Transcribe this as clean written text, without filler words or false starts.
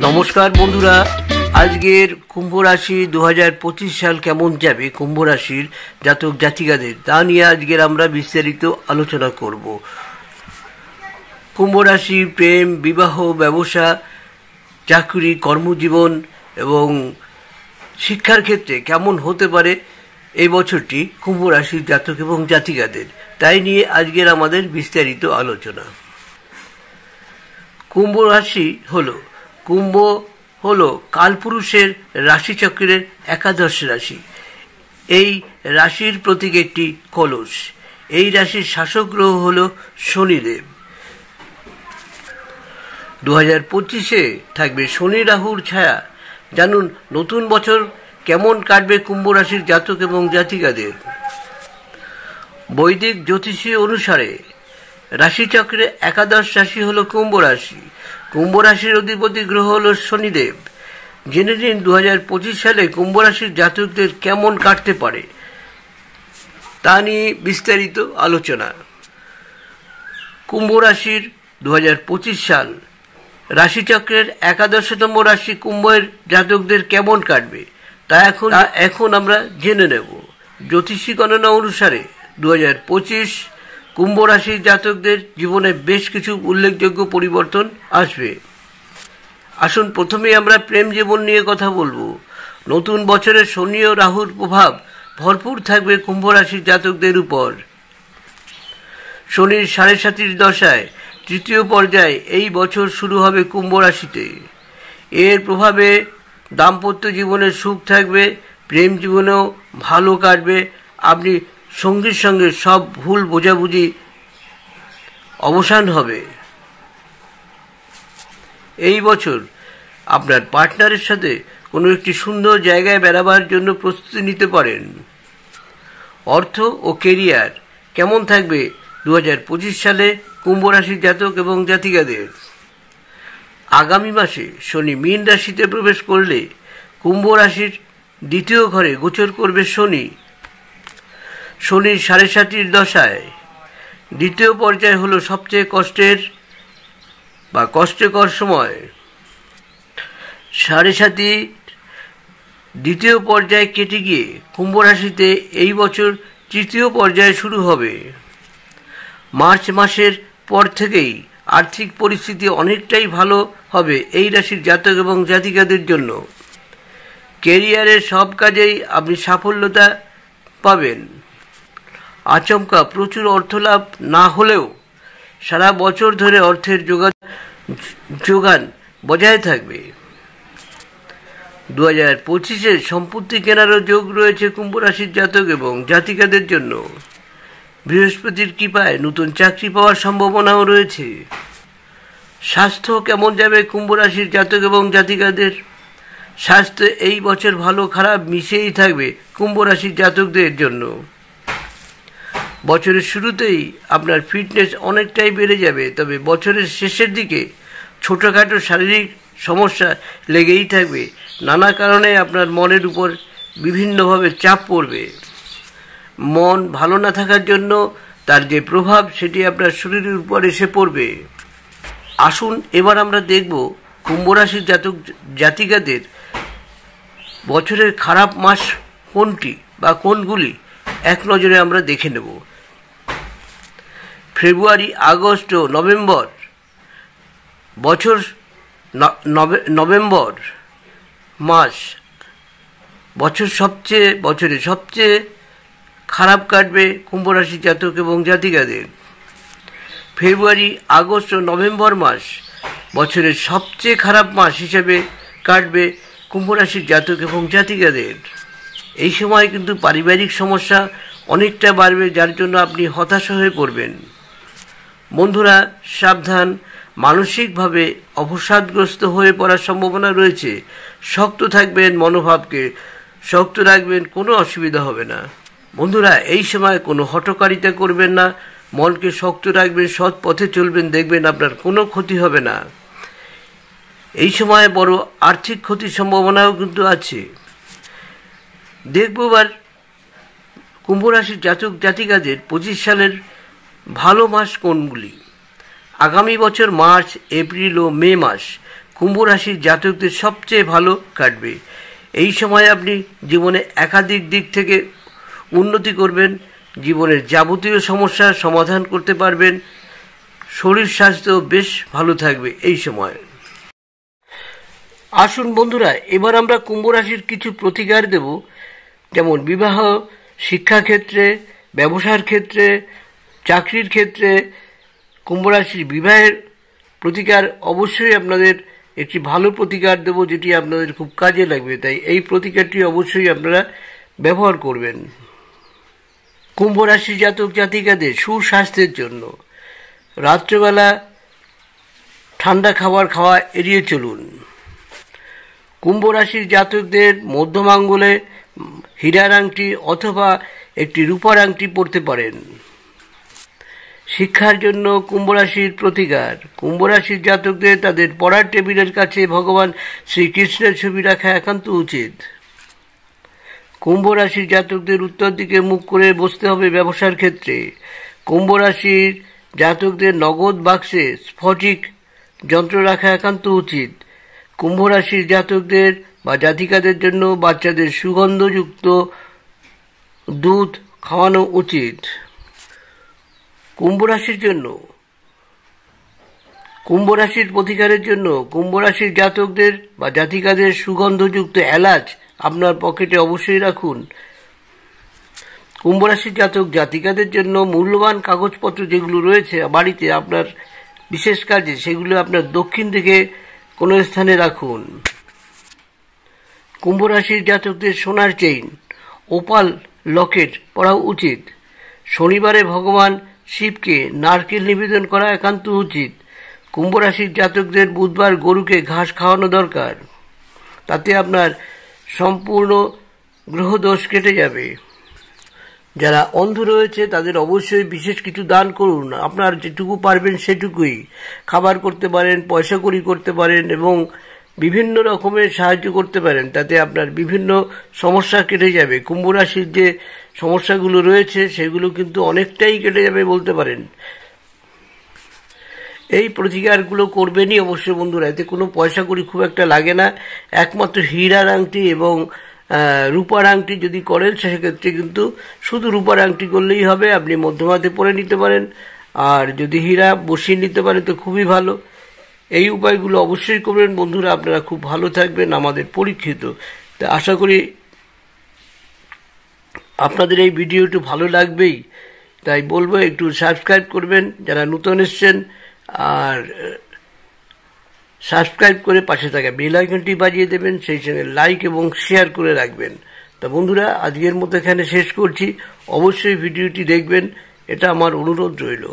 নমস্কার বন্ধুরা, আজকের কুম্ভ রাশি 2025 সাল কেমন যাবে কুম্ভ রাশির জাতক জাতিকাদের তা নিয়ে আজকের আমরা বিস্তারিত আলোচনা করব। কুম্ভ রাশি প্রেম, বিবাহ, ব্যবসা, চাকরি, কর্মজীবন এবং শিক্ষার ক্ষেত্রে কেমন হতে পারে এই বছরটি কুম্ভ রাশির জাতক এবং জাতিকাদের, তাই নিয়ে আজকের আমাদের বিস্তারিত আলোচনা। কুম্ভ রাশি কুম্ভ হলো কালপুরুষের রাশিচক্রের একাদশ রাশি। এই রাশির প্রতীক একটি কলস। এই রাশির শাসক গ্রহ হল শনিদেব। 2025-এ থাকবে শনি রাহুর ছায়া। জানুন নতুন বছর কেমন কাটবে কুম্ভ রাশির জাতক এবং জাতিকাদের। বৈদিক জ্যোতিষী অনুসারে রাশিচক্রে একাদশ রাশি হল কুম্ভ রাশি। কুম্ভ রাশির অধিপতি গ্রহ হল শনিদেব। জেনে নিন 2025 সালে কুম্ভ রাশির জাতকদের কেমন কাটতে পারে তা নিয়ে বিস্তারিত আলোচনা। কুম্ভ রাশির 2025 সাল রাশিচক্রের একাদশতম রাশি কুম্ভের জাতকদের কেমন কাটবে তা এখন আমরা জেনে নেব। জ্যোতিষী গণনা অনুসারে 2025 কুম্ভ রাশির জাতকদের জীবনে বেশ কিছু উল্লেখযোগ্য পরিবর্তন আসবে। আসুন প্রথমেই আমরা প্রেম জীবন নিয়ে কথা বলবো। নতুন বছরে শনি ও রাহুর প্রভাব ভরপুর থাকবে কুম্ভ রাশির জাতকদের উপর। শনির 7.5 দশায় তৃতীয় পর্যায়ে এই বছর শুরু হবে কুম্ভ রাশিতে। এর প্রভাবে দাম্পত্য জীবনে সুখ থাকবে, প্রেম জীবনেও ভালো কাটবে। আপনি সঙ্গীর সঙ্গে সব ভুল বোঝাবুঝি অবসান হবে। এই বছর আপনার পার্টনারের সাথে কোনো একটি সুন্দর জায়গায় বেড়াবার জন্য প্রস্তুতি নিতে পারেন। অর্থ ও কেরিয়ার কেমন থাকবে 2025 সালে কুম্ভ রাশির জাতক এবং জাতিকাদের। আগামী মাসে শনি মীন রাশিতে প্রবেশ করলে কুম্ভ রাশির দ্বিতীয় ঘরে গোচর করবে শনি। শনির 7.5 দশায় দ্বিতীয় পর্যায় হলো সবচেয়ে কষ্টকর সময়। 7.5 দ্বিতীয় পর্যায় কেটে গিয়ে কুম্ভ রাশিতে এই বছর তৃতীয় পর্যায় শুরু হবে। মার্চ মাসের পর থেকেই আর্থিক পরিস্থিতি অনেকটাই ভালো হবে এই রাশির জাতক এবং জাতিকাদের জন্য। কেরিয়ারের সব কাজেই আপনি সাফল্যতা পাবেন। আচমকা প্রচুর অর্থলাভ না হলেও সারা বছর ধরে অর্থের যোগান বজায় থাকবে। 2025-এ সম্পত্তি কেনারও যোগ রয়েছে কুম্ভ রাশির জাতক এবং জাতিকাদের জন্য। বৃহস্পতির কৃপায় নতুন চাকরি পাওয়ার সম্ভাবনাও রয়েছে। স্বাস্থ্য কেমন যাবে কুম্ভ রাশির জাতক এবং জাতিকাদের। স্বাস্থ্য এই বছর ভালো খারাপ মিশেই থাকবে কুম্ভ রাশির জাতকদের জন্য। বছরের শুরুতেই আপনার ফিটনেস অনেকটাই বেড়ে যাবে, তবে বছরের শেষের দিকে ছোটোখাটো শারীরিক সমস্যা লেগেই থাকবে। নানা কারণে আপনার মনের উপর বিভিন্নভাবে চাপ পড়বে। মন ভালো না থাকার জন্য তার যে প্রভাব সেটি আপনার শরীরের উপর এসে পড়বে। আসুন এবার আমরা দেখব কুম্ভ রাশির জাতক জাতিকাদের বছরের খারাপ মাস কোনটি বা কোনগুলি এক নজরে আমরা দেখে নেব। ফেব্রুয়ারি, আগস্ট ও নভেম্বর। নভেম্বর মাস বছরে সবচেয়ে খারাপ কাটবে কুম্ভ রাশির জাতক এবং জাতিকাদের। ফেব্রুয়ারি, আগস্ট ও নভেম্বর মাস বছরের সবচেয়ে খারাপ মাস হিসেবে কাটবে কুম্ভ রাশির জাতক এবং জাতিকাদের। এই সময় কিন্তু পারিবারিক সমস্যা অনেকটা বাড়বে, যার জন্য আপনি হতাশা হয়ে পড়বেন। বন্ধুরা সাবধান, মানসিকভাবে অবসাদগ্রস্ত হয়ে পড়ার সম্ভাবনা রয়েছে। শক্ত থাকবেন, মনোভাবকে শক্ত রাখবেন, কোনো অসুবিধা হবে না। বন্ধুরা এই সময় কোনো হঠকারিতা করবেন না, মনকে শক্ত রাখবেন, সৎ পথে চলবেন, দেখবেন আপনার কোনো ক্ষতি হবে না। এই সময় বড় আর্থিক ক্ষতির সম্ভাবনাও কিন্তু আছে। দেখব এবার কুম্ভ রাশির জাতক জাতিকাদের 25 সালের ভালো মাস কোনগুলি। আগামী বছর মার্চ, এপ্রিল ও মে মাস কুম্ভ রাশির জাতকদের সবচেয়ে ভালো কাটবে। এই সময় আপনি জীবনে একাধিক দিক থেকে উন্নতি করবেন, জীবনের যাবতীয় সমস্যার সমাধান করতে পারবেন, শরীর স্বাস্থ্য বেশ ভালো থাকবে এই সময়। আসুন বন্ধুরা, এবার আমরা কুম্ভ রাশির কিছু প্রতিকার দেব, যেমন বিবাহ, শিক্ষাক্ষেত্রে, ব্যবসার ক্ষেত্রে, চাকরির ক্ষেত্রে। কুম্ভ রাশির বিবাহের প্রতিকার অবশ্যই আপনাদের একটি ভালো প্রতিকার দেব, যেটি আপনাদের খুব কাজে লাগবে, তাই এই প্রতিকারটি অবশ্যই আপনারা ব্যবহার করবেন। কুম্ভ রাশি জাতক জাতিকাদের সুস্বাস্থ্যের জন্য রাত্রেবেলা ঠান্ডা খাবার খাওয়া এড়িয়ে চলুন। কুম্ভ রাশির জাতকদের মধ্যম আঙ্গুলে হীরার আংটি অথবা একটি রূপার আংটি পরতে পারেন। শিক্ষার জন্য কুম্ভ রাশির প্রতিকার। কুম্ভ রাশির জাতকদের তাদের পড়ার টেবিলের কাছে ভগবান শ্রীকৃষ্ণের ছবি রাখা একান্ত উচিত। কুম্ভ রাশির জাতকদের উত্তর দিকে মুখ করে বসতে হবে ব্যবসার ক্ষেত্রে। কুম্ভ রাশির জাতকদের নগদ বাক্সে স্ফটিক যন্ত্র রাখা একান্ত উচিত। কুম্ভ রাশির জাতকদের বা জাতিকাদের জন্য বাচ্চাদের সুগন্ধযুক্ত দুধ খাওয়ানো উচিত। কুম্ভ রাশির প্রতিকারের জন্য কুম্ভ রাশির জাতকদের বা জাতিকাদের সুগন্ধযুক্ত এলাচ আপনার পকেটে অবশ্যই রাখুন। কুম্ভ রাশির জাতক জাতিকাদের জন্য মূল্যবান কাগজপত্র যেগুলো রয়েছে বাড়িতে আপনার বিশেষ কাজে, সেগুলো আপনার দক্ষিণ দিকে কোনো স্থানে রাখুন। কুম্ভ রাশির জাতকদের সোনার চেইন, ওপাল লকেট পরা উচিত। শনিবারে ভগবান শিবকে নারকেল নিবেদন করা একান্ত উচিত। কুম্ভ রাশির জাতকদের বুধবার গরুকে ঘাস খাওয়ানো দরকার, তাতে আপনার সম্পূর্ণ গ্রহদোষ কেটে যাবে। যারা অন্ধ রয়েছে তাদের অবশ্যই বিশেষ কিছু দান করুন। আপনার যেটুকু পারবেন সেটুকুই খাবার করতে পারেন, পয়সা কড়ি করতে পারেন এবং বিভিন্ন রকমের সাহায্য করতে পারেন, তাতে আপনার বিভিন্ন সমস্যা কেটে যাবে। কুম্ভ রাশির যে সমস্যাগুলো রয়েছে সেগুলো কিন্তু অনেকটাই কেটে যাবে বলতে পারেন। এই প্রতিকারগুলো করবেনই অবশ্যই বন্ধুরা, এতে কোনো পয়সা কড়ি খুব একটা লাগে না। একমাত্র হীরার আংটি এবং রূপার আংটি যদি করেন সেক্ষেত্রে কিন্তু শুধু রূপার আংটি করলেই হবে, আপনি মধ্যমাতে পরে নিতে পারেন, আর যদি হীরা বসিয়ে নিতে পারেন তো খুবই ভালো। এই উপায়গুলো অবশ্যই করবেন বন্ধুরা, আপনারা খুব ভালো থাকবেন, আমাদের পরীক্ষিত। তা আশা করি আপনাদের এই ভিডিওটি ভালো লাগবেই, তাই বলবো একটু সাবস্ক্রাইব করবেন যারা নতুন এসছেন, আর সাবস্ক্রাইব করে পাশে থাকা বেল আইকনটি বাজিয়ে দেবেন, সেই সঙ্গে লাইক এবং শেয়ার করে রাখবেন। তা বন্ধুরা, আজকের মতো এখানে শেষ করছি। অবশ্যই ভিডিওটি দেখবেন, এটা আমার অনুরোধ রইল।